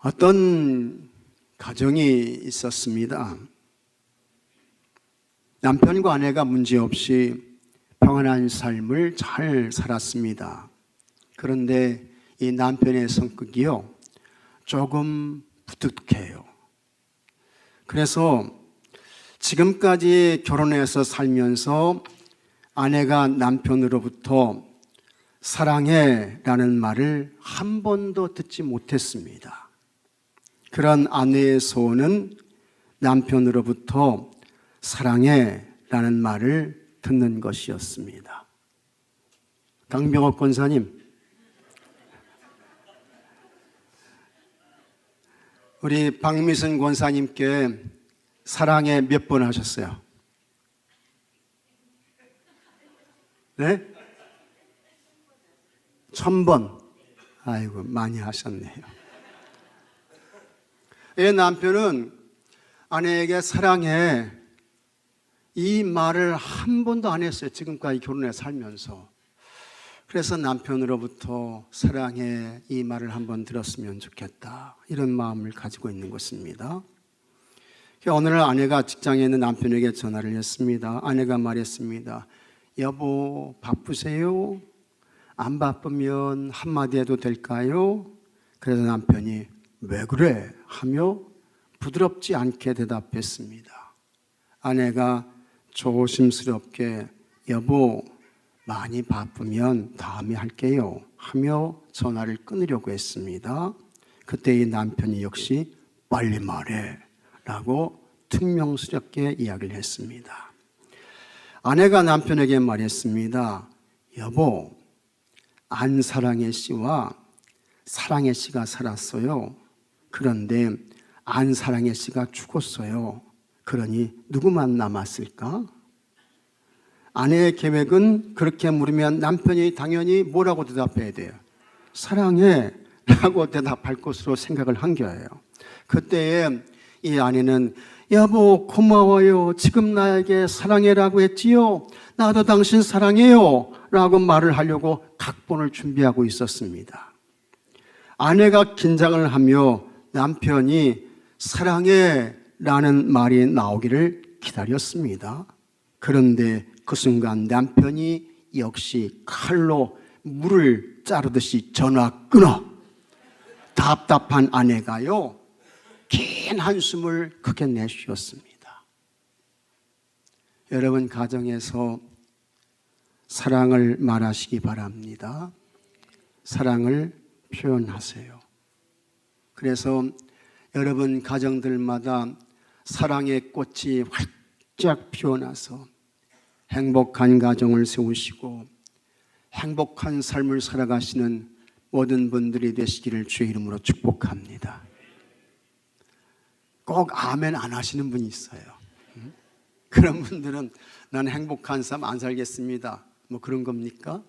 어떤 가정이 있었습니다. 남편과 아내가 문제없이 평안한 삶을 잘 살았습니다. 그런데 이 남편의 성격이요, 조금 부득해요. 그래서 지금까지 결혼해서 살면서 아내가 남편으로부터 사랑해 라는 말을 한 번도 듣지 못했습니다. 그런 아내의 소원은 남편으로부터 사랑해 라는 말을 듣는 것이었습니다. 강병옥 권사님, 우리 박미선 권사님께 사랑해 몇 번 하셨어요? 네? 1000번. 아이고, 많이 하셨네요. 이 남편은 아내에게 사랑해 이 말을 한 번도 안 했어요. 지금까지 결혼해 살면서. 그래서 남편으로부터 사랑해 이 말을 한번 들었으면 좋겠다, 이런 마음을 가지고 있는 것입니다. 어느 날 아내가 직장에 있는 남편에게 전화를 했습니다. 아내가 말했습니다. 여보, 바쁘세요? 안 바쁘면 한마디 해도 될까요? 그래서 남편이 왜 그래? 하며 부드럽지 않게 대답했습니다. 아내가 조심스럽게 여보, 많이 바쁘면 다음에 할게요 하며 전화를 끊으려고 했습니다. 그때 이 남편이 역시 빨리 말해 라고 퉁명스럽게 이야기를 했습니다. 아내가 남편에게 말했습니다. 여보, 안사랑의 씨와 사랑의 씨가 살았어요. 그런데 안사랑의 씨가 죽었어요. 그러니 누구만 남았을까? 아내의 계획은 그렇게 물으면 남편이 당연히 뭐라고 대답해야 돼요? 사랑해 라고 대답할 것으로 생각을 한 거예요. 그때에 이 아내는 여보, 고마워요. 지금 나에게 사랑해라고 했지요. 나도 당신 사랑해요 라고 말을 하려고 각본을 준비하고 있었습니다. 아내가 긴장을 하며 남편이 사랑해 라는 말이 나오기를 기다렸습니다. 그런데 그 순간 남편이 역시 칼로 물을 자르듯이 전화 끊어. 답답한 아내가요, 긴 한숨을 크게 내쉬었습니다. 여러분 가정에서 사랑을 말하시기 바랍니다. 사랑을 표현하세요. 그래서 여러분 가정들마다 사랑의 꽃이 활짝 피어나서 행복한 가정을 세우시고 행복한 삶을 살아가시는 모든 분들이 되시기를 주의 이름으로 축복합니다. 꼭 아멘 안 하시는 분이 있어요. 그런 분들은 나는 행복한 삶 안 살겠습니다, 뭐 그런 겁니까?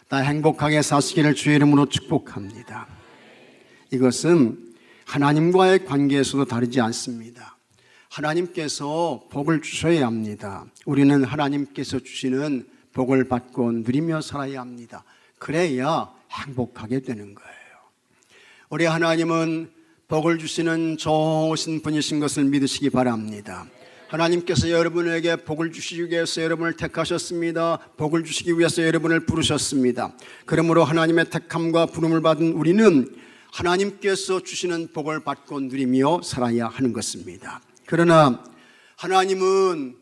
다 행복하게 사시기를 주의 이름으로 축복합니다. 이것은 하나님과의 관계에서도 다르지 않습니다. 하나님께서 복을 주셔야 합니다. 우리는 하나님께서 주시는 복을 받고 누리며 살아야 합니다. 그래야 행복하게 되는 거예요. 우리 하나님은 복을 주시는 좋으신 분이신 것을 믿으시기 바랍니다. 하나님께서 여러분에게 복을 주시기 위해서 여러분을 택하셨습니다. 복을 주시기 위해서 여러분을 부르셨습니다. 그러므로 하나님의 택함과 부름을 받은 우리는 하나님께서 주시는 복을 받고 누리며 살아야 하는 것입니다. 그러나 하나님은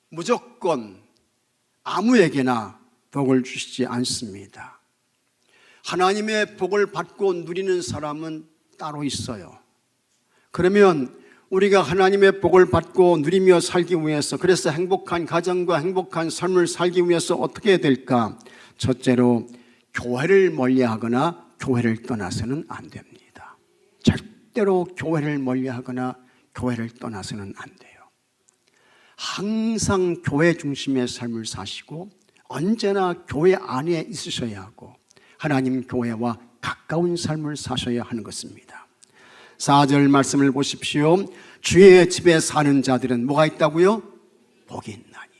무조건 아무에게나 복을 주시지 않습니다. 하나님의 복을 받고 누리는 사람은 따로 있어요. 그러면 우리가 하나님의 복을 받고 누리며 살기 위해서, 그래서 행복한 가정과 행복한 삶을 살기 위해서 어떻게 해야 될까? 첫째로 교회를 멀리하거나 교회를 떠나서는 안 됩니다. 절대로 교회를 멀리하거나 교회를 떠나서는 안 돼요. 항상 교회 중심의 삶을 사시고 언제나 교회 안에 있으셔야 하고 하나님 교회와 가까운 삶을 사셔야 하는 것입니다. 4절 말씀을 보십시오. 주의 집에 사는 자들은 뭐가 있다고요? 복이 있나니.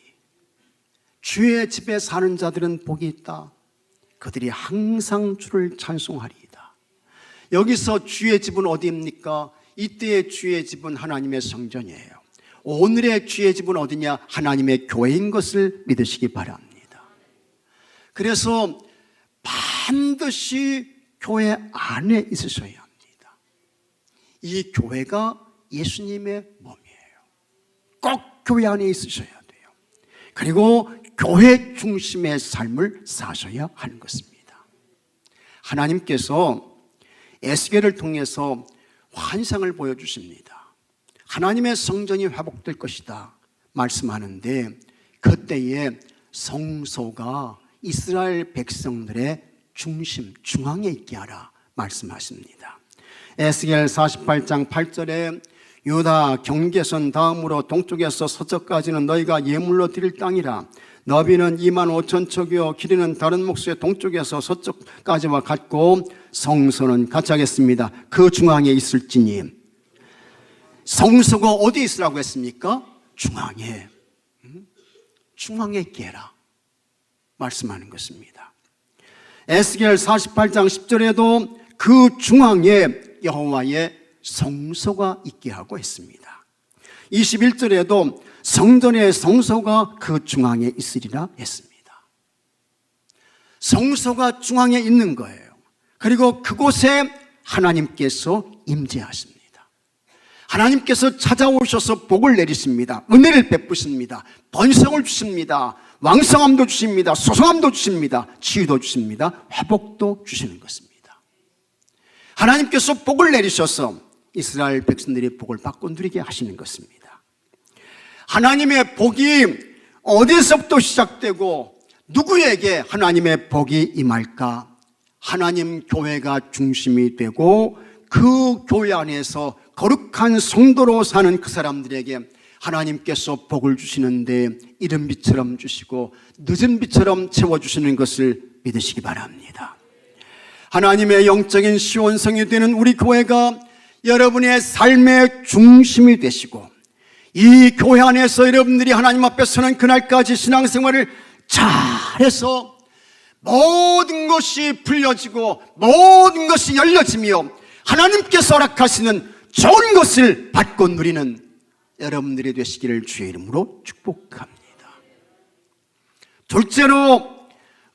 주의 집에 사는 자들은 복이 있다. 그들이 항상 주를 찬송하리이다. 여기서 주의 집은 어디입니까? 이때의 주의 집은 하나님의 성전이에요. 오늘의 주의 집은 어디냐? 하나님의 교회인 것을 믿으시기 바랍니다. 그래서 반드시 교회 안에 있으셔야 합니다. 이 교회가 예수님의 몸이에요. 꼭 교회 안에 있으셔야 돼요. 그리고 교회 중심의 삶을 사셔야 하는 것입니다. 하나님께서 에스겔을 통해서 환상을 보여주십니다. 하나님의 성전이 회복될 것이다 말씀하는데, 그때에 성소가 이스라엘 백성들의 중심, 중앙에 있게 하라 말씀하십니다. 에스겔 48장 8절에 유다 경계선 다음으로 동쪽에서 서쪽까지는 너희가 예물로 드릴 땅이라. 너비는 25,000척이요 길이는 다른 몫의 동쪽에서 서쪽까지와 같고 성소는 같이 하겠습니다. 그 중앙에 있을지니. 성소가 어디 있으라고 했습니까? 중앙에. 중앙에 있게 해라 말씀하는 것입니다. 에스겔 48장 10절에도 그 중앙에 여호와의 성소가 있게 하고 했습니다. 21절에도 성전의 성소가 그 중앙에 있으리라 했습니다. 성소가 중앙에 있는 거예요. 그리고 그곳에 하나님께서 임재하십니다. 하나님께서 찾아오셔서 복을 내리십니다. 은혜를 베푸십니다. 번성을 주십니다. 왕성함도 주십니다. 소성함도 주십니다. 치유도 주십니다. 회복도 주시는 것입니다. 하나님께서 복을 내리셔서 이스라엘 백성들이 복을 받고 누리게 하시는 것입니다. 하나님의 복이 어디서부터 시작되고 누구에게 하나님의 복이 임할까? 하나님 교회가 중심이 되고 그 교회 안에서 거룩한 성도로 사는 그 사람들에게 하나님께서 복을 주시는데 이른 비처럼 주시고 늦은 비처럼 채워주시는 것을 믿으시기 바랍니다. 하나님의 영적인 시온성이 되는 우리 교회가 여러분의 삶의 중심이 되시고, 이 교회 안에서 여러분들이 하나님 앞에 서는 그날까지 신앙생활을 잘해서 모든 것이 풀려지고 모든 것이 열려지며 하나님께서 허락하시는 좋은 것을 받고 누리는 여러분들이 되시기를 주의 이름으로 축복합니다. 둘째로,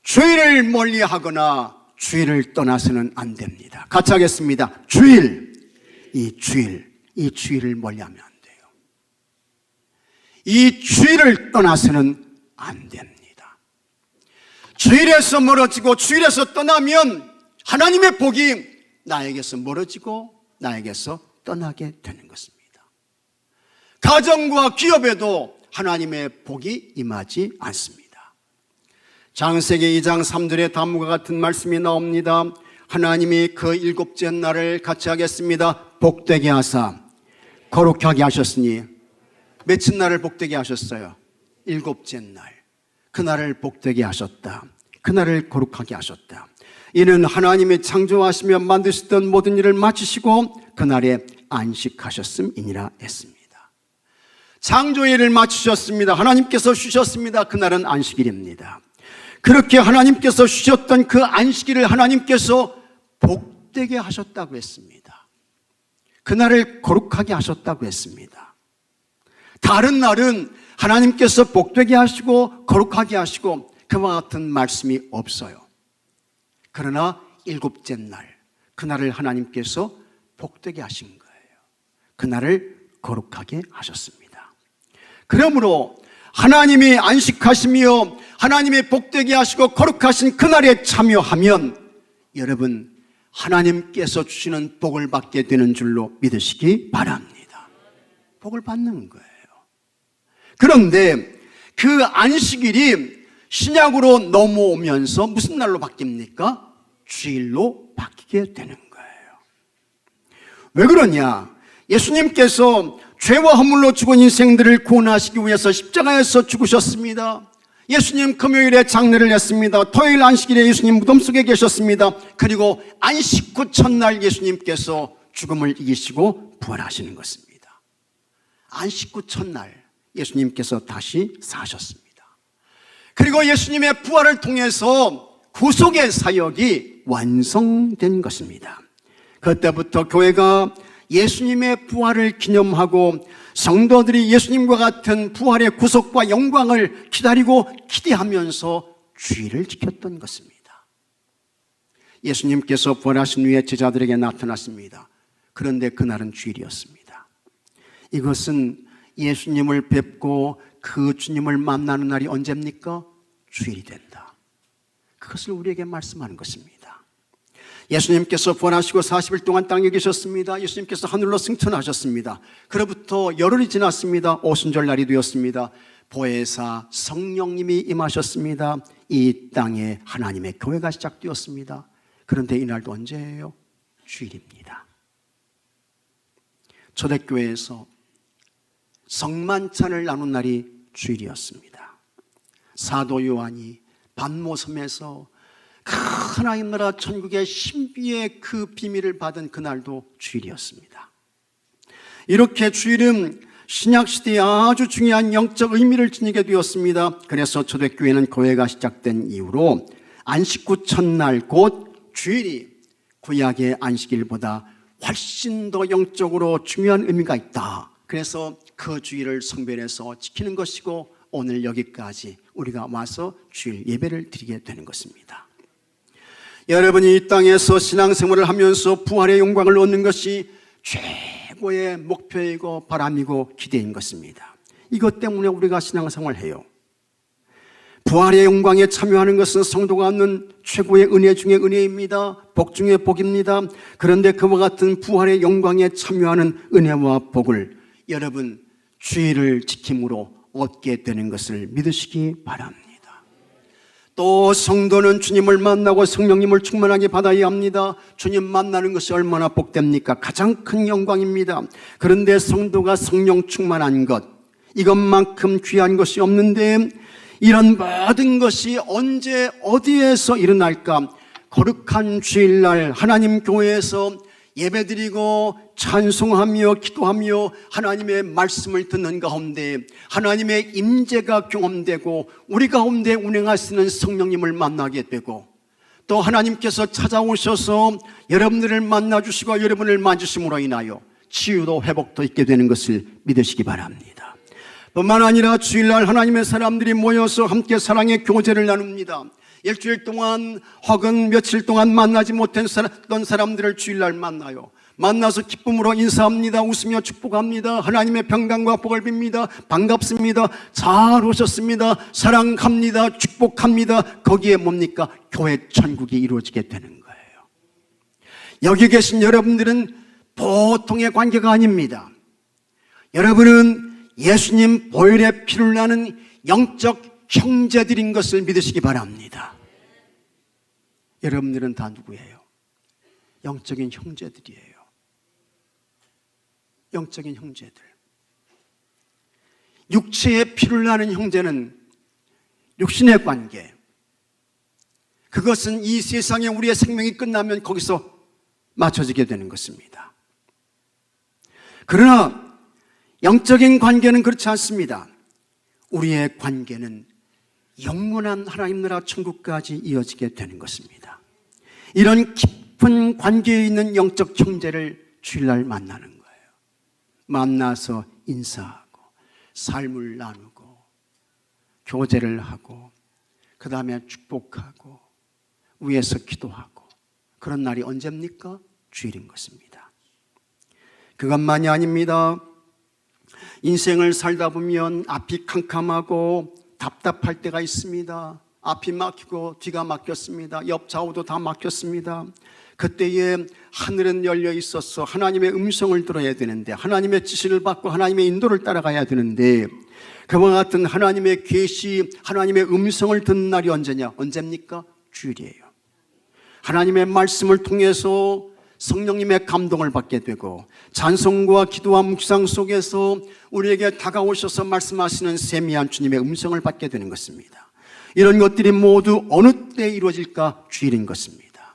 주일을 멀리하거나 주일을 떠나서는 안 됩니다. 같이 하겠습니다. 이 주일을 멀리하면 안 돼요. 이 주일을 떠나서는 안 됩니다. 주일에서 멀어지고 주일에서 떠나면 하나님의 복이 나에게서 멀어지고 나에게서 떠나게 되는 것입니다. 가정과 기업에도 하나님의 복이 임하지 않습니다. 창세기 2장 3절의 다음과 같은 말씀이 나옵니다. 하나님이 그 일곱째 날을 같이 하겠습니다. 복되게 하사 거룩하게 하셨으니. 며칠 날을 복되게 하셨어요? 일곱째 날. 그날을 복되게 하셨다. 그날을 거룩하게 하셨다. 이는 하나님이 창조하시며 만드셨던 모든 일을 마치시고 그날에 안식하셨음이니라 했습니다. 창조일을 마치셨습니다. 하나님께서 쉬셨습니다. 그날은 안식일입니다. 그렇게 하나님께서 쉬셨던 그 안식일을 하나님께서 복되게 하셨다고 했습니다. 그날을 거룩하게 하셨다고 했습니다. 다른 날은 하나님께서 복되게 하시고 거룩하게 하시고 그와 같은 말씀이 없어요. 그러나 일곱째 날, 그날을 하나님께서 복되게 하신 거예요. 그날을 거룩하게 하셨습니다. 그러므로 하나님이 안식하시며 하나님이 복되게 하시고 거룩하신 그날에 참여하면 여러분 하나님께서 주시는 복을 받게 되는 줄로 믿으시기 바랍니다. 복을 받는 거예요. 그런데 그 안식일이 신약으로 넘어오면서 무슨 날로 바뀝니까? 주일로 바뀌게 되는 거예요. 왜 그러냐? 예수님께서 죄와 허물로 죽은 인생들을 구원하시기 위해서 십자가에서 죽으셨습니다. 예수님 금요일에 장례를 했습니다. 토요일 안식일에 예수님 무덤 속에 계셨습니다. 그리고 안식 후 첫날 예수님께서 죽음을 이기시고 부활하시는 것입니다. 안식 후 첫날 예수님께서 다시 사셨습니다. 그리고 예수님의 부활을 통해서 구속의 사역이 완성된 것입니다. 그때부터 교회가 예수님의 부활을 기념하고 성도들이 예수님과 같은 부활의 구속과 영광을 기다리고 기대하면서 주일을 지켰던 것입니다. 예수님께서 부활하신 후에 제자들에게 나타났습니다. 그런데 그날은 주일이었습니다. 이것은 예수님을 뵙고 그 주님을 만나는 날이 언제입니까? 주일이 된다. 그것을 우리에게 말씀하는 것입니다. 예수님께서 부활하시고 40일 동안 땅에 계셨습니다. 예수님께서 하늘로 승천하셨습니다. 그로부터 열흘이 지났습니다. 오순절날이 되었습니다. 보혜사 성령님이 임하셨습니다. 이 땅에 하나님의 교회가 시작되었습니다. 그런데 이날도 언제예요? 주일입니다. 초대교회에서 성만찬을 나눈 날이 주일이었습니다. 사도 요한이 반모섬에서 하나님 나라 천국의 신비의 그 비밀을 받은 그날도 주일이었습니다. 이렇게 주일은 신약시대에 아주 중요한 영적 의미를 지니게 되었습니다. 그래서 초대교회는 교회가 시작된 이후로 안식 후 첫날 곧 주일이 구약의 안식일보다 훨씬 더 영적으로 중요한 의미가 있다. 그래서 그 주일을 성별해서 지키는 것이고 오늘 여기까지 우리가 와서 주일 예배를 드리게 되는 것입니다. 여러분이 이 땅에서 신앙생활을 하면서 부활의 영광을 얻는 것이 최고의 목표이고 바람이고 기대인 것입니다. 이것 때문에 우리가 신앙생활을 해요. 부활의 영광에 참여하는 것은 성도가 얻는 최고의 은혜 중의 은혜입니다. 복 중의 복입니다. 그런데 그와 같은 부활의 영광에 참여하는 은혜와 복을 여러분 주일을 지킴으로 얻게 되는 것을 믿으시기 바랍니다. 또 성도는 주님을 만나고 성령님을 충만하게 받아야 합니다. 주님 만나는 것이 얼마나 복됩니까? 가장 큰 영광입니다. 그런데 성도가 성령 충만한 것, 이것만큼 귀한 것이 없는데 이런 모든 것이 언제 어디에서 일어날까? 거룩한 주일날 하나님 교회에서 예배드리고 찬송하며 기도하며 하나님의 말씀을 듣는 가운데 하나님의 임재가 경험되고 우리 가운데 운행하시는 성령님을 만나게 되고 또 하나님께서 찾아오셔서 여러분들을 만나주시고 여러분을 만지심으로 인하여 치유도 회복도 있게 되는 것을 믿으시기 바랍니다. 뿐만 아니라 주일날 하나님의 사람들이 모여서 함께 사랑의 교제를 나눕니다. 일주일 동안 혹은 며칠 동안 만나지 못했던 사람들을 주일날 만나요. 만나서 기쁨으로 인사합니다. 웃으며 축복합니다. 하나님의 평강과 복을 빕니다. 반갑습니다. 잘 오셨습니다. 사랑합니다. 축복합니다. 거기에 뭡니까? 교회 천국이 이루어지게 되는 거예요. 여기 계신 여러분들은 보통의 관계가 아닙니다. 여러분은 예수님 보혈의 피를 나는 영적 형제들인 것을 믿으시기 바랍니다. 여러분들은 다 누구예요? 영적인 형제들이에요. 영적인 형제들. 육체의 피를 나는 형제는 육신의 관계. 그것은 이 세상에 우리의 생명이 끝나면 거기서 맞춰지게 되는 것입니다. 그러나 영적인 관계는 그렇지 않습니다. 우리의 관계는 영원한 하나님 나라 천국까지 이어지게 되는 것입니다. 이런 깊은 관계에 있는 영적 형제를 주일날 만나는 거예요. 만나서 인사하고 삶을 나누고 교제를 하고 그 다음에 축복하고 위에서 기도하고 그런 날이 언제입니까? 주일인 것입니다. 그것만이 아닙니다. 인생을 살다 보면 앞이 캄캄하고 답답할 때가 있습니다. 앞이 막히고 뒤가 막혔습니다. 옆 좌우도 다 막혔습니다. 그때에 하늘은 열려 있어서 하나님의 음성을 들어야 되는데 하나님의 지시를 받고 하나님의 인도를 따라가야 되는데 그와 같은 하나님의 계시, 하나님의 음성을 듣는 날이 언제입니까? 주일이에요. 하나님의 말씀을 통해서 성령님의 감동을 받게 되고 찬송과 기도와 묵상 속에서 우리에게 다가오셔서 말씀하시는 세미한 주님의 음성을 받게 되는 것입니다. 이런 것들이 모두 어느 때 이루어질까? 주일인 것입니다.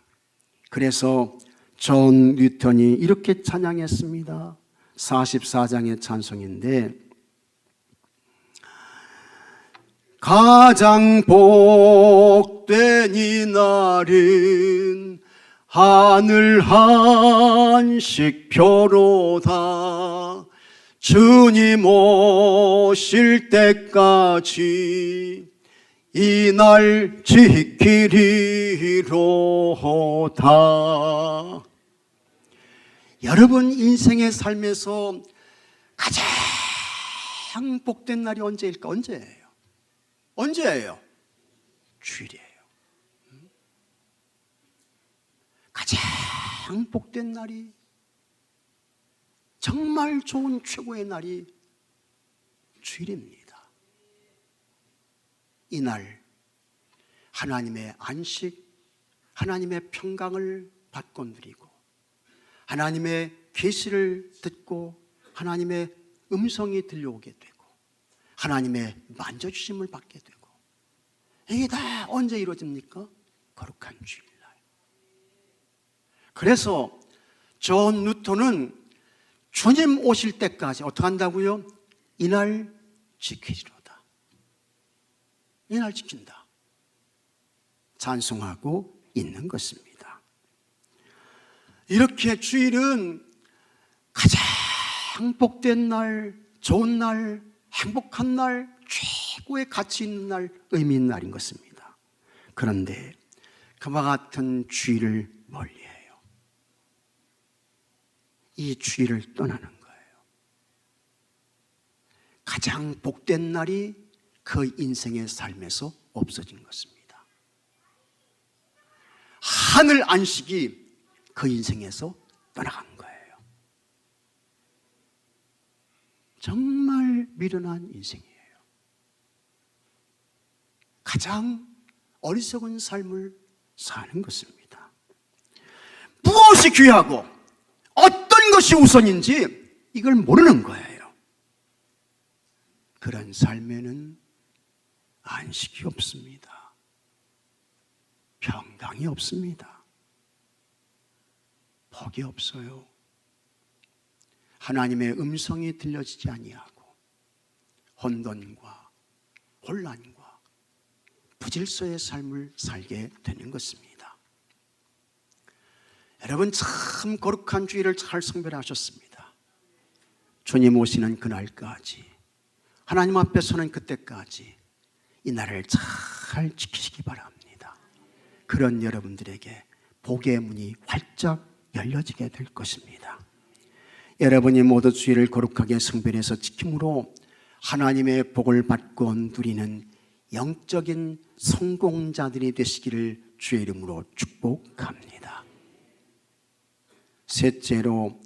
그래서 존 뉴턴이 이렇게 찬양했습니다. 44장의 찬송인데 가장 복된 이 날은 하늘 한식 표로다. 주님 오실 때까지 이 날 지키리로다. 여러분 인생의 삶에서 가장 복된 날이 언제일까? 언제예요? 언제예요? 주일이에요. 가장 복된 날이, 정말 좋은 최고의 날이 주일입니다. 이날 하나님의 안식, 하나님의 평강을 받고 누리고 하나님의 계시를 듣고 하나님의 음성이 들려오게 되고 하나님의 만져주심을 받게 되고, 이게 다 언제 이루어집니까? 거룩한 주일날. 그래서 존 뉴턴은 주님 오실 때까지 어떻게 한다고요? 이날 지키리로다. 이날 지킨다. 찬송하고 있는 것입니다. 이렇게 주일은 가장 복된 날, 좋은 날, 행복한 날, 최고의 가치 있는 날, 의미 있는 날인 것입니다. 그런데 그와 같은 주일을 멀리해요. 이 주일을 떠나는 거예요. 가장 복된 날이 그 인생의 삶에서 없어진 것입니다. 하늘 안식이 그 인생에서 떠나간 거예요. 정말 미련한 인생이에요. 가장 어리석은 삶을 사는 것입니다. 무엇이 귀하고 어떤 것이 우선인지 이걸 모르는 거예요. 그런 삶에는 안식이 없습니다. 평강이 없습니다. 복이 없어요. 하나님의 음성이 들려지지 아니하고 혼돈과 혼란과 부질서의 삶을 살게 되는 것입니다. 여러분 참 거룩한 주일을 잘 성별하셨습니다. 주님 오시는 그날까지, 하나님 앞에 서는 그때까지 이 날을 잘 지키시기 바랍니다. 그런 여러분들에게 복의 문이 활짝 열려지게 될 것입니다. 여러분이 모두 주일을 거룩하게 성별해서 지킴으로 하나님의 복을 받고 누리는 영적인 성공자들이 되시기를 주의 이름으로 축복합니다. 셋째로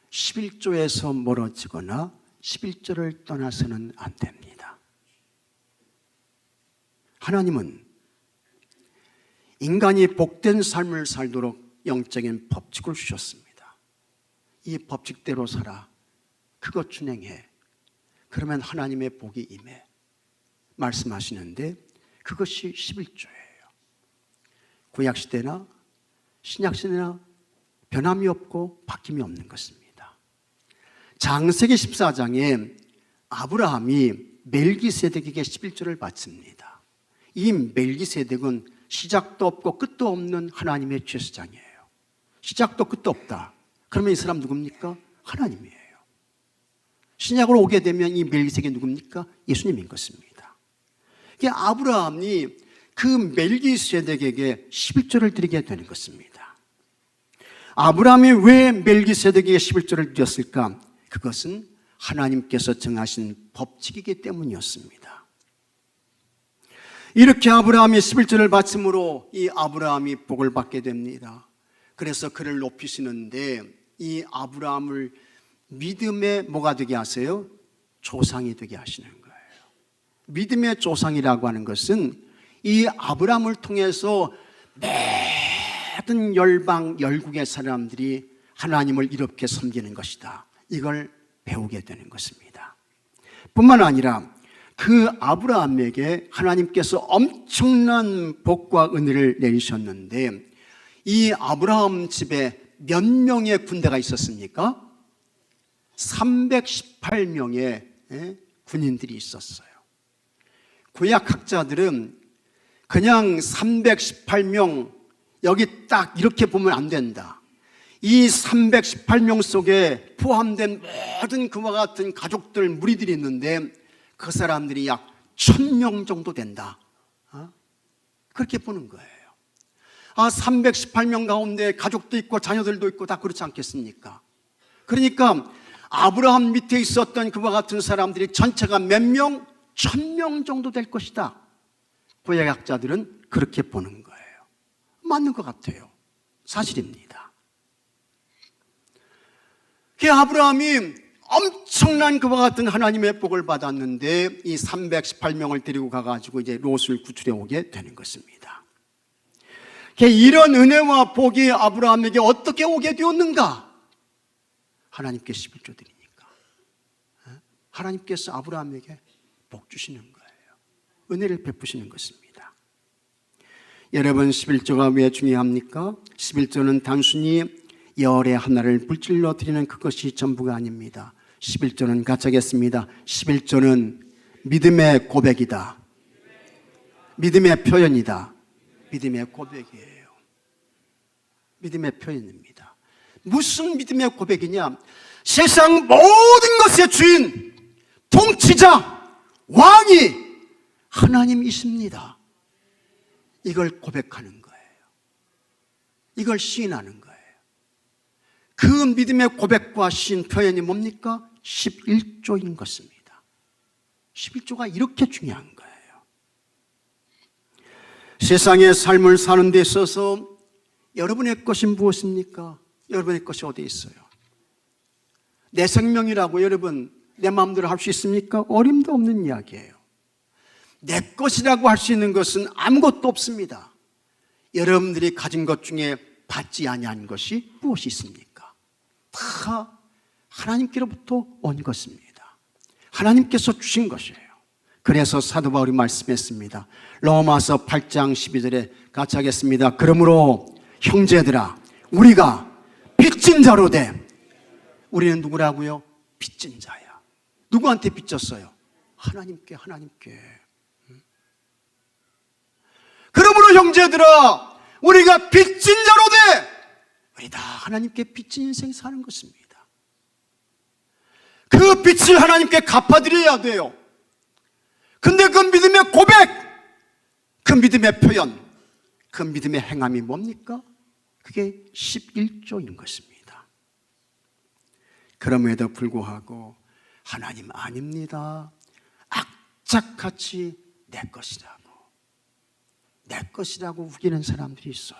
11조에서 멀어지거나 11조를 떠나서는 안 됩니다. 하나님은 인간이 복된 삶을 살도록 영적인 법칙을 주셨습니다. 이 법칙대로 살아, 그것 준행해, 그러면 하나님의 복이 임해 말씀하시는데, 그것이 11조예요. 구약시대나 신약시대나 변함이 없고 바뀜이 없는 것입니다. 창세기 14장에 아브라함이 멜기세덱에게 11조를 바칩니다. 이 멜기세덱은 시작도 없고 끝도 없는 하나님의 제사장이에요. 시작도 끝도 없다. 그러면 이 사람 누굽니까? 하나님이에요. 신약으로 오게 되면 이 멜기세덱이 누굽니까? 예수님인 것입니다. 아브라함이 그 멜기세덱에게 11조를 드리게 되는 것입니다. 아브라함이 왜 멜기세덱에게 11조를 드렸을까? 그것은 하나님께서 정하신 법칙이기 때문이었습니다. 이렇게 아브라함이 11조를 바침으로 이 아브라함이 복을 받게 됩니다. 그래서 그를 높이시는데, 이 아브라함을 믿음의 뭐가 되게 하세요? 조상이 되게 하시는 거예요. 믿음의 조상이라고 하는 것은 이 아브라함을 통해서 모든 열방 열국의 사람들이 하나님을 이렇게 섬기는 것이다, 이걸 배우게 되는 것입니다. 뿐만 아니라 그 아브라함에게 하나님께서 엄청난 복과 은혜를 내리셨는데, 이 아브라함 집에 몇 명의 군대가 있었습니까? 318명의 군인들이 있었어요. 구약학자들은 그냥 318명, 여기 딱 이렇게 보면 안 된다. 이 318명 속에 포함된 모든 그와 같은 가족들, 무리들이 있는데 그 사람들이 약 1000명 정도 된다. 그렇게 보는 거예요. 318명 가운데 가족도 있고 자녀들도 있고 다 그렇지 않겠습니까? 그러니까 아브라함 밑에 있었던 그와 같은 사람들이 전체가 몇 명? 1000명 정도 될 것이다. 구약학자들은 그렇게 보는 거예요. 맞는 것 같아요. 사실입니다. 그 아브라함이 엄청난 그와 같은 하나님의 복을 받았는데 이 318명을 데리고 가가지고 이제 롯을 구출해 오게 되는 것입니다. 이런 은혜와 복이 아브라함에게 어떻게 오게 되었는가? 하나님께 11조 드리니까. 하나님께서 아브라함에게 복 주시는 거예요. 은혜를 베푸시는 것입니다. 여러분, 11조가 왜 중요합니까? 11조는 단순히 열의 하나를 물질로 드리는 그것이 전부가 아닙니다. 11조는 같이 하겠습니다. 11조는 믿음의 고백이다. 믿음의 표현이다. 믿음의 고백이에요. 믿음의 표현입니다. 무슨 믿음의 고백이냐? 세상 모든 것의 주인, 통치자, 왕이 하나님이십니다. 이걸 고백하는 거예요. 이걸 시인하는 거예요. 그 믿음의 고백과 시인 표현이 뭡니까? 11조인 것입니다. 11조가 이렇게 중요한 거예요. 세상의 삶을 사는 데 있어서 여러분의 것이 무엇입니까? 여러분의 것이 어디에 있어요? 내 생명이라고 여러분 내 마음대로 할 수 있습니까? 어림도 없는 이야기예요. 내 것이라고 할 수 있는 것은 아무것도 없습니다. 여러분들이 가진 것 중에 받지 아니한 것이 무엇이 있습니까? 다 하나님께로부터 온 것입니다. 하나님께서 주신 것이에요. 그래서 사도 바울이 말씀했습니다. 로마서 8장 12절에 같이 하겠습니다. 그러므로 형제들아, 우리가 빚진 자로 돼. 우리는 누구라고요? 빚진 자야. 누구한테 빚졌어요? 하나님께. 그러므로 형제들아, 우리가 빚진 자로 돼. 우리 다 하나님께 빚진 인생 사는 것입니다. 그 빚을 하나님께 갚아드려야 돼요. 근데 그 믿음의 고백, 그 믿음의 표현, 그 믿음의 행함이 뭡니까? 그게 11조인 것입니다. 그럼에도 불구하고 하나님 아닙니다. 악착같이 내 것이라고 우기는 사람들이 있어요.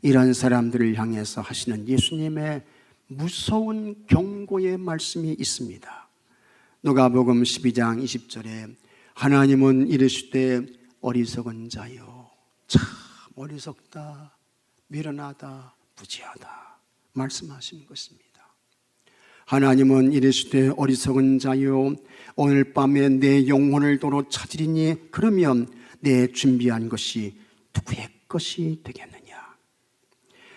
이런 사람들을 향해서 하시는 예수님의 무서운 경고의 말씀이 있습니다. 누가복음 12장 20절에 하나님은 이르시되 어리석은 자여, 참 어리석다, 미련하다, 부지하다 말씀하시는 것입니다. 하나님은 이르시되 어리석은 자여, 오늘 밤에 내 영혼을 도로 찾으리니 그러면 내 준비한 것이 누구의 것이 되겠느냐?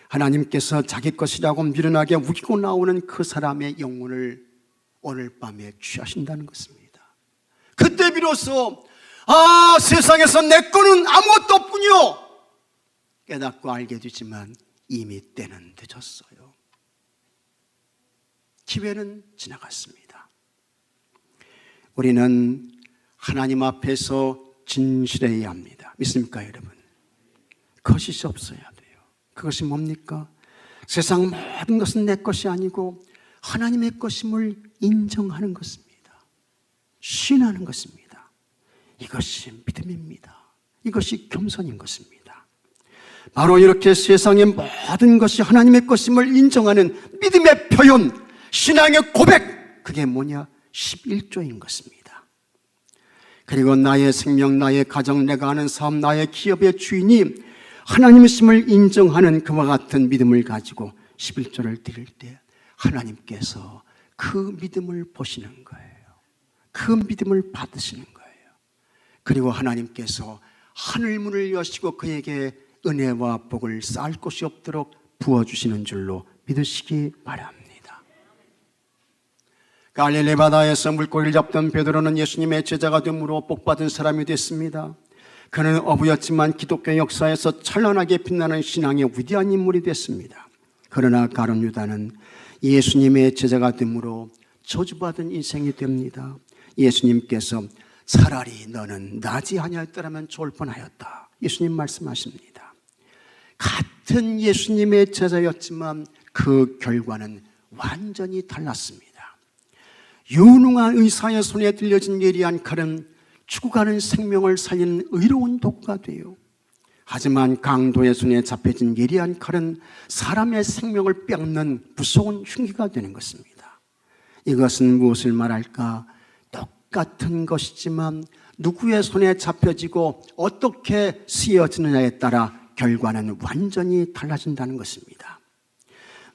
하나님께서 자기 것이라고 미련하게 우기고 나오는 그 사람의 영혼을 오늘 밤에 취하신다는 것입니다. 그때 비로소 세상에서 내 거는 아무것도 없군요 깨닫고 알게 되지만 이미 때는 늦었어요. 기회는 지나갔습니다. 우리는 하나님 앞에서 진실해야 합니다. 믿습니까 여러분? 거짓이 없어야 돼요. 그것이 뭡니까? 세상 모든 것은 내 것이 아니고 하나님의 것임을 인정하는 것입니다. 신하는 것입니다. 이것이 믿음입니다. 이것이 겸손인 것입니다. 바로 이렇게 세상의 모든 것이 하나님의 것임을 인정하는 믿음의 표현, 신앙의 고백, 그게 뭐냐? 11조인 것입니다. 그리고 나의 생명, 나의 가정, 내가 하는 사업, 나의 기업의 주인이 하나님이심을 인정하는 그와 같은 믿음을 가지고 11조를 드릴 때 하나님께서 그 믿음을 보시는 거예요. 그 믿음을 받으시는 거예요. 그리고 하나님께서 하늘문을 여시고 그에게 은혜와 복을 쌓을 곳이 없도록 부어주시는 줄로 믿으시기 바랍니다. 갈릴리 바다에서 물고기를 잡던 베드로는 예수님의 제자가 되므로 복받은 사람이 됐습니다. 그는 어부였지만 기독교 역사에서 찬란하게 빛나는 신앙의 위대한 인물이 됐습니다. 그러나 가룟 유다는 예수님의 제자가 되므로 저주받은 인생이 됩니다. 예수님께서 차라리 너는 나지 아니하였더라면 좋을 뻔하였다. 예수님 말씀하십니다. 같은 예수님의 제자였지만 그 결과는 완전히 달랐습니다. 유능한 의사의 손에 들려진 예리한 칼은 죽어가는 생명을 살리는 의로운 도구가 돼요. 하지만 강도의 손에 잡혀진 예리한 칼은 사람의 생명을 빼앗는 무서운 흉기가 되는 것입니다. 이것은 무엇을 말할까? 똑같은 것이지만 누구의 손에 잡혀지고 어떻게 쓰여지느냐에 따라 결과는 완전히 달라진다는 것입니다.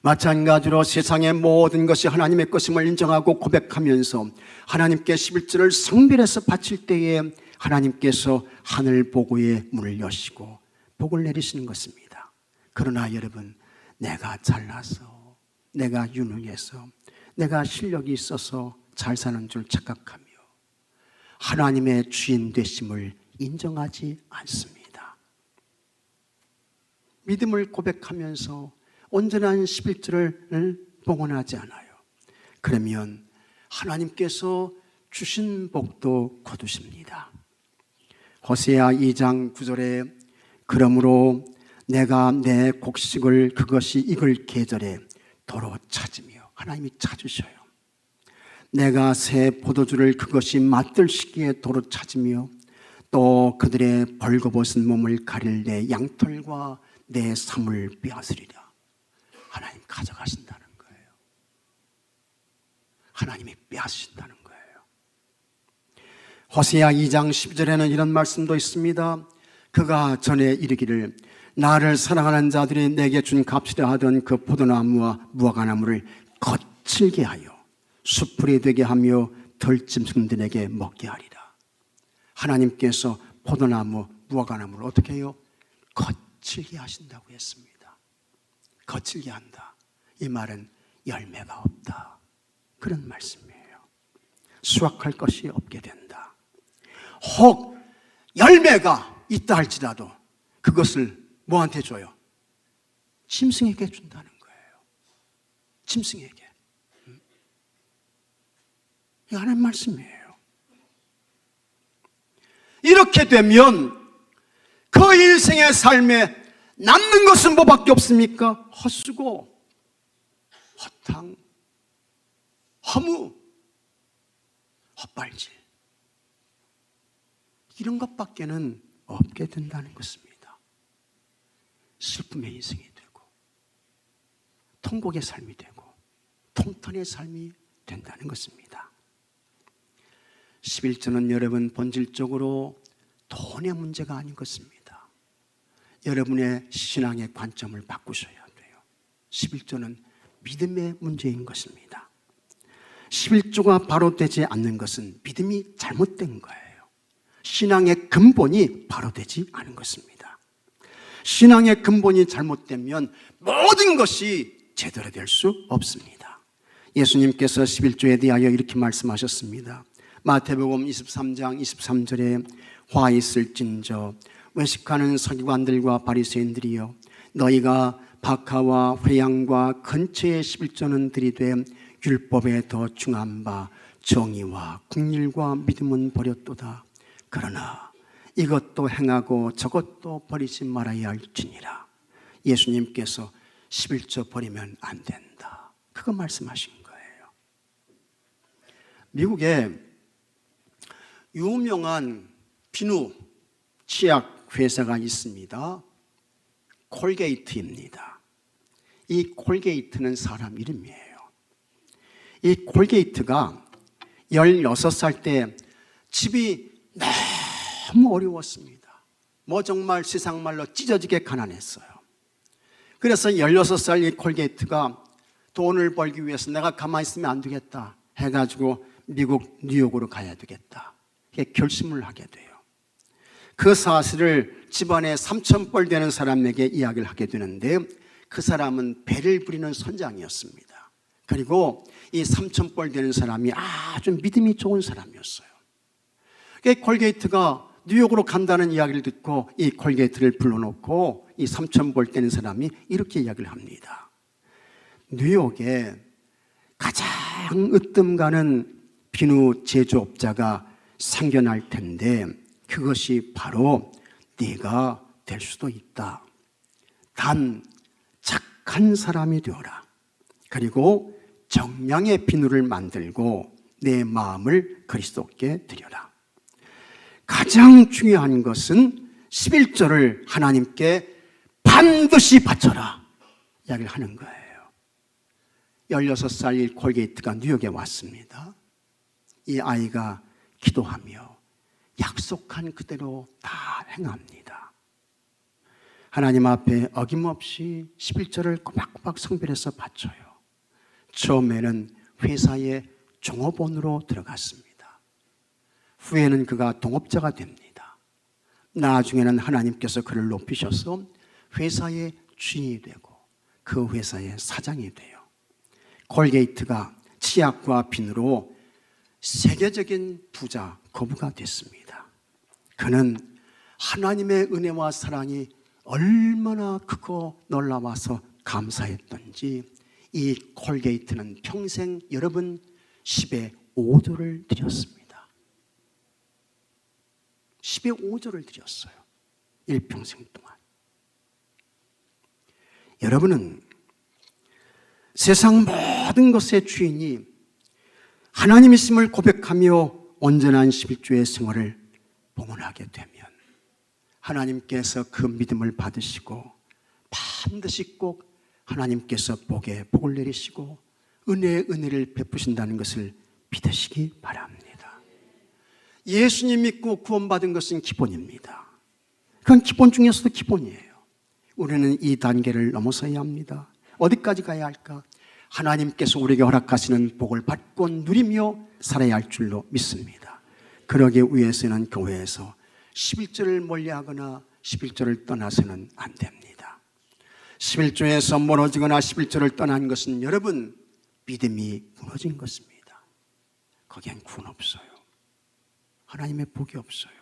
마찬가지로 세상의 모든 것이 하나님의 것임을 인정하고 고백하면서 하나님께 11조를 성별해서 바칠 때에 하나님께서 하늘 보고의 문을 여시고 복을 내리시는 것입니다. 그러나 여러분, 내가 잘나서, 내가 유능해서, 내가 실력이 있어서 잘 사는 줄 착각하며 하나님의 주인 되심을 인정하지 않습니다. 믿음을 고백하면서 온전한 11조를 봉헌하지 않아요. 그러면 하나님께서 주신 복도 거두십니다. 호세아 2장 9절에 그러므로 내가 내 곡식을 그것이 익을 계절에 도로 찾으며, 하나님이 찾으셔요. 내가 새 포도주를 그것이 맛들 시기에 도로 찾으며 또 그들의 벌거벗은 몸을 가릴 내 양털과 내 삶을 빼앗으리라. 하나님 가져가신다는 거예요. 하나님이 빼앗으신다는 거예요. 호세아 2장 12절에는 이런 말씀도 있습니다. 그가 전에 이르기를 나를 사랑하는 자들이 내게 준 값이라 하던 그 포도나무와 무화과나무를 거칠게 하여 숯불이 되게 하며 덜짐승들에게 먹게 하리라. 하나님께서 포도나무, 무화과나무를 어떻게 해요? 거칠게 하신다고 했습니다. 거칠게 한다. 이 말은 열매가 없다, 그런 말씀이에요. 수확할 것이 없게 된다. 혹 열매가 있다 할지라도 그것을 뭐한테 줘요? 짐승에게 준다는 거예요. 짐승에게. 이거 하나님 말씀이에요. 이렇게 되면 그 일생의 삶에 남는 것은 뭐밖에 없습니까? 헛수고, 허탕, 허무, 헛발질, 이런 것밖에는 없게 된다는 것입니다. 슬픔의 인생이 되고 통곡의 삶이 되고 통탄의 삶이 된다는 것입니다. 11조는 여러분 본질적으로 돈의 문제가 아닌 것입니다. 여러분의 신앙의 관점을 바꾸셔야 돼요. 11조는 믿음의 문제인 것입니다. 11조가 바로 되지 않는 것은 믿음이 잘못된 거예요. 신앙의 근본이 바로 되지 않은 것입니다. 신앙의 근본이 잘못되면 모든 것이 제대로 될 수 없습니다. 예수님께서 11조에 대하여 이렇게 말씀하셨습니다. 마태복음 23장 23절에 화 있을진저 외식하는 서기관들과 바리새인들이여, 너희가 박하와 회양과 근처의 11조는 들이되 율법에 더 중한 바 정의와 긍휼과 믿음은 버렸도다. 그러나 이것도 행하고 저것도 버리지 말아야 할지니라. 예수님께서 11조 버리면 안 된다, 그거 말씀하신 거예요. 미국에 유명한 비누 치약 회사가 있습니다. 콜게이트입니다. 이 콜게이트는 사람 이름이에요. 이 콜게이트가 16살 때 집이 너무 어려웠습니다. 뭐 정말 세상 말로 찢어지게 가난했어요. 그래서 16살 이 콜게이트가 돈을 벌기 위해서 내가 가만히 있으면 안 되겠다 해가지고 미국 뉴욕으로 가야 되겠다, 이렇게 결심을 하게 돼요. 그 사실을 집안에 3,000벌 되는 사람에게 이야기를 하게 되는데, 그 사람은 배를 부리는 선장이었습니다. 그리고 이 3,000벌 되는 사람이 아주 믿음이 좋은 사람이었어요. 콜게이트가 뉴욕으로 간다는 이야기를 듣고 이 콜게이트를 불러놓고 이 3,000볼트 되는 사람이 이렇게 이야기를 합니다. 뉴욕에 가장 으뜸 가는 비누 제조업자가 생겨날 텐데 그것이 바로 네가 될 수도 있다. 단 착한 사람이 되어라. 그리고 정량의 비누를 만들고 내 마음을 그리스도께 드려라. 가장 중요한 것은 11조를 하나님께 반드시 바쳐라 이야기를 하는 거예요. 16살 콜게이트가 뉴욕에 왔습니다. 이 아이가 기도하며 약속한 그대로 다 행합니다. 하나님 앞에 어김없이 11조를 꼬박꼬박 성별해서 바쳐요. 처음에는 회사의 종업원으로 들어갔습니다. 후에는 그가 동업자가 됩니다. 나중에는 하나님께서 그를 높이셔서 회사의 주인이 되고 그 회사의 사장이 돼요. 콜게이트가 치약과 비누로 세계적인 부자 거부가 됐습니다. 그는 하나님의 은혜와 사랑이 얼마나 크고 놀라워서 감사했던지 이 콜게이트는 평생 여러분 10의 5조를 드렸습니다. 10의 5조를 드렸어요. 일평생 동안. 여러분은 세상 모든 것의 주인이 하나님이심을 고백하며 온전한 11조의 생활을 봉헌하게 되면 하나님께서 그 믿음을 받으시고 반드시 꼭 하나님께서 복을 내리시고 은혜의 은혜를 베푸신다는 것을 믿으시기 바랍니다. 예수님 믿고 구원받은 것은 기본입니다. 그건 기본 중에서도 기본이에요. 우리는 이 단계를 넘어서야 합니다. 어디까지 가야 할까? 하나님께서 우리에게 허락하시는 복을 받고 누리며 살아야 할 줄로 믿습니다. 그러기 위해서는 교회에서 11조를 멀리하거나 11조를 떠나서는 안 됩니다. 11조에서 멀어지거나 11조를 떠난 것은 여러분 믿음이 무너진 것입니다. 거기엔 구원 없어요. 하나님의 복이 없어요.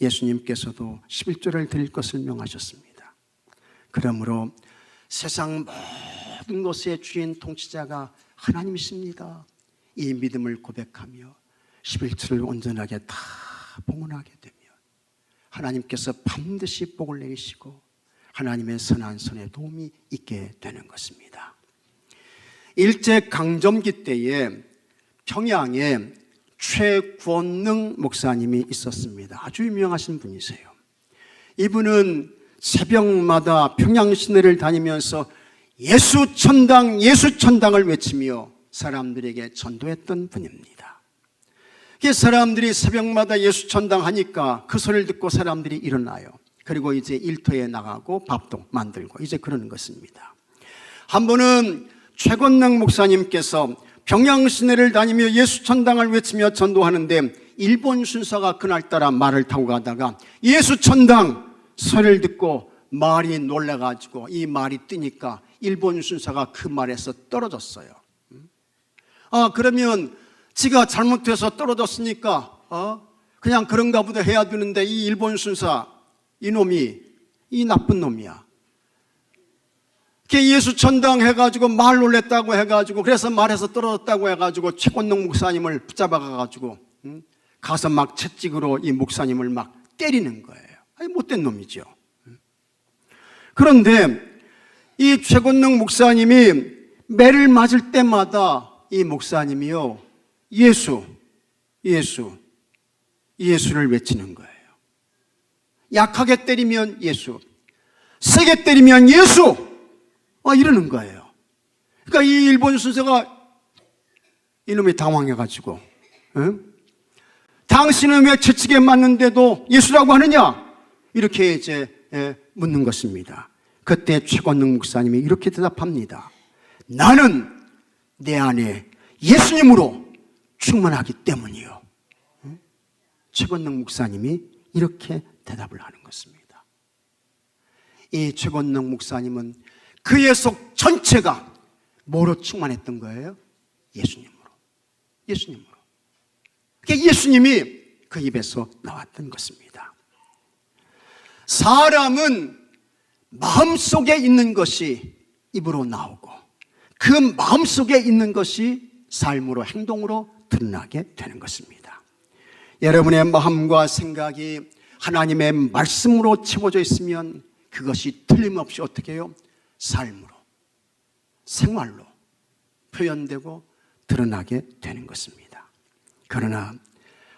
예수님께서도 11조를 드릴 것을 명하셨습니다. 그러므로 세상 모든 것의 주인 통치자가 하나님이십니다. 이 믿음을 고백하며 11조를 온전하게 다 봉헌하게 되면 하나님께서 반드시 복을 내리시고 하나님의 선한 손에 도움이 있게 되는 것입니다. 일제강점기 때에 평양에 최권능 목사님이 있었습니다. 아주 유명하신 분이세요. 이분은 새벽마다 평양 시내를 다니면서 예수천당, 예수천당을 외치며 사람들에게 전도했던 분입니다. 사람들이 새벽마다 예수천당 하니까 그 소리를 듣고 사람들이 일어나요. 그리고 이제 일터에 나가고 밥도 만들고 이제 그러는 것입니다. 한 번은 최권능 목사님께서 평양 시내를 다니며 예수천당을 외치며 전도하는데 일본 순사가 그날따라 말을 타고 가다가 예수천당 소리를 듣고 말이 놀라가지고 이 말이 뜨니까 일본 순사가 그 말에서 떨어졌어요. 그러면 지가 잘못해서 떨어졌으니까 그냥 그런가 보다 해야 되는데 이 일본 순사 이놈이 이 나쁜 놈이야. 예수 천당 해가지고 말 놀랬다고 해가지고 그래서 말해서 떨어졌다고 해가지고 최권능 목사님을 붙잡아가지고 가서 막 채찍으로 이 목사님을 막 때리는 거예요. 못된 놈이죠. 그런데 이 최권능 목사님이 매를 맞을 때마다 이 목사님이요 예수를 외치는 거예요. 약하게 때리면 예수, 세게 때리면 예수 이러는 거예요. 그러니까 이 일본 순서가 이놈이 당황해가지고 당신은 왜 채찍에 맞는데도 예수라고 하느냐 이렇게 이제 묻는 것입니다. 그때 최권능 목사님이 이렇게 대답합니다. 나는 내 안에 예수님으로 충만하기 때문이요. 최권능 목사님이 이렇게 대답을 하는 것입니다. 이 최권능 목사님은 그의 속 전체가 뭐로 충만했던 거예요? 예수님으로. 그러니까 예수님이 그 입에서 나왔던 것입니다. 사람은 마음속에 있는 것이 입으로 나오고 그 마음속에 있는 것이 삶으로 행동으로 드러나게 되는 것입니다. 여러분의 마음과 생각이 하나님의 말씀으로 채워져 있으면 그것이 틀림없이 어떻게 해요? 삶으로, 생활로 표현되고 드러나게 되는 것입니다. 그러나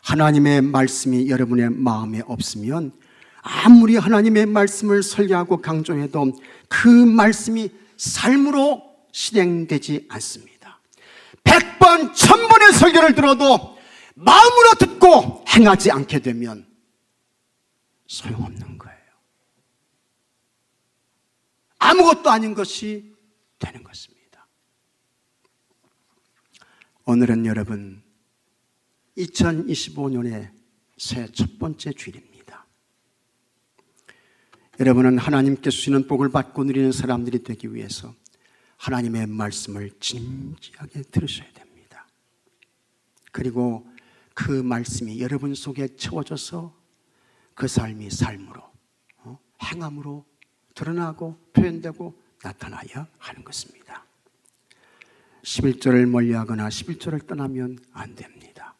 하나님의 말씀이 여러분의 마음에 없으면 아무리 하나님의 말씀을 설교하고 강조해도 그 말씀이 삶으로 실행되지 않습니다. 100번, 1000번의 설교를 들어도 마음으로 듣고 행하지 않게 되면 소용없는 거예요. 아무것도 아닌 것이 되는 것입니다. 오늘은 여러분 2025년의 새해 첫 번째 주일입니다. 여러분은 하나님께 주시는 복을 받고 누리는 사람들이 되기 위해서 하나님의 말씀을 진지하게 들으셔야 됩니다. 그리고 그 말씀이 여러분 속에 채워져서 그 삶이 삶으로, 행함으로 드러나고 표현되고 나타나야 하는 것입니다. 11조를 멀리하거나 11조를 떠나면 안 됩니다.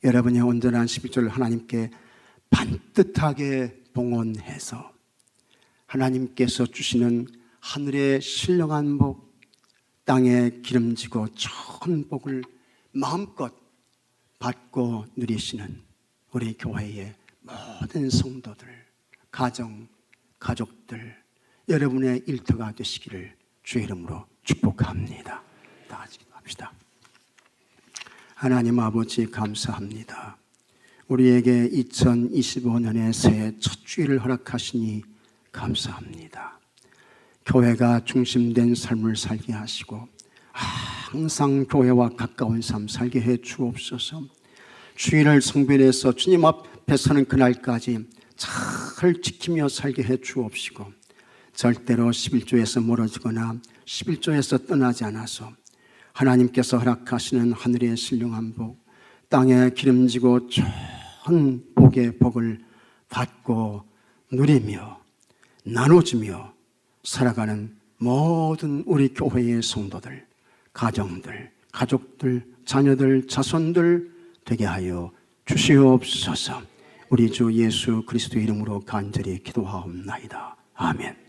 여러분의 온전한 11조를 하나님께 반듯하게 봉헌해서 하나님께서 주시는 하늘의 신령한 복, 땅에 기름지고 좋은 복을 마음껏 받고 누리시는 우리 교회의 모든 성도들, 가정, 가족들, 여러분의 일터가 되시기를 주의 이름으로 축복합니다. 다 같이 기도합시다. 하나님 아버지 감사합니다. 우리에게 2025년의 새해 첫 주일을 허락하시니 감사합니다. 교회가 중심된 삶을 살게 하시고 항상 교회와 가까운 삶 살게 해 주옵소서. 주일을 성별해서 주님 앞에 서는 그날까지 잘 지키며 살게 해 주옵시고 절대로 11조에서 멀어지거나 11조에서 떠나지 않아서 하나님께서 허락하시는 하늘의 신령한 복, 땅에 기름지고 좋은 복의 복을 받고 누리며 나눠주며 살아가는 모든 우리 교회의 성도들, 가정들, 가족들, 자녀들, 자손들 되게 하여 주시옵소서. 우리 주 예수 그리스도의 이름으로 간절히 기도하옵나이다. 아멘.